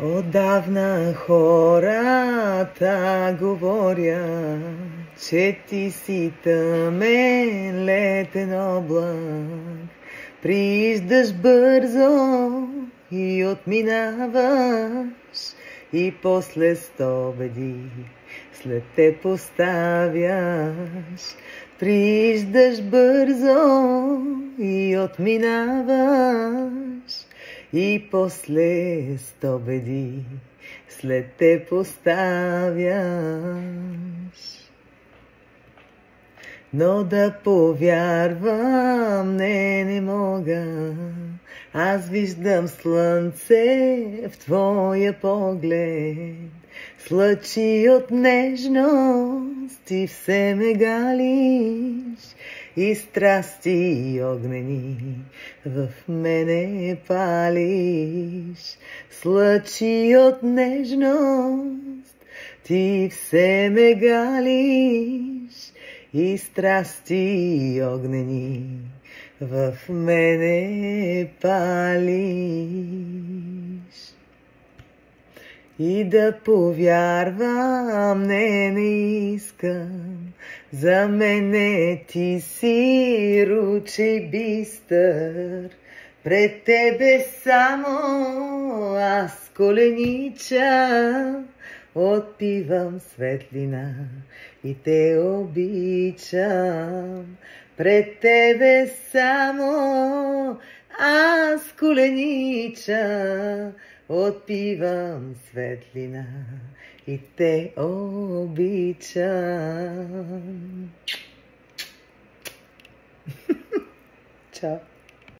Отдавна хората говорят, че ти си тъмен летен облак. Прииждаш бързо и отминаваш, и после стобеди след те поставяш. Прииждаш бързо и отминаваш, и после стобеди след те поставяш. Но да повярвам, не мога. Аз виждам слънце в твоя поглед, с лъчи от нежност ти все ме галиш, и страсти огнени в мене палиш. С лъчи от нежност ти все ме галиш, и страсти огнени в мене палиш. И да повярвам, не искам, за мене ти си ручей бистър. Пред тебе само аз коленича, отпивам светлина и те обичам. Пред тебе само аз коленича, отпивам светлина и те обичам. Чао!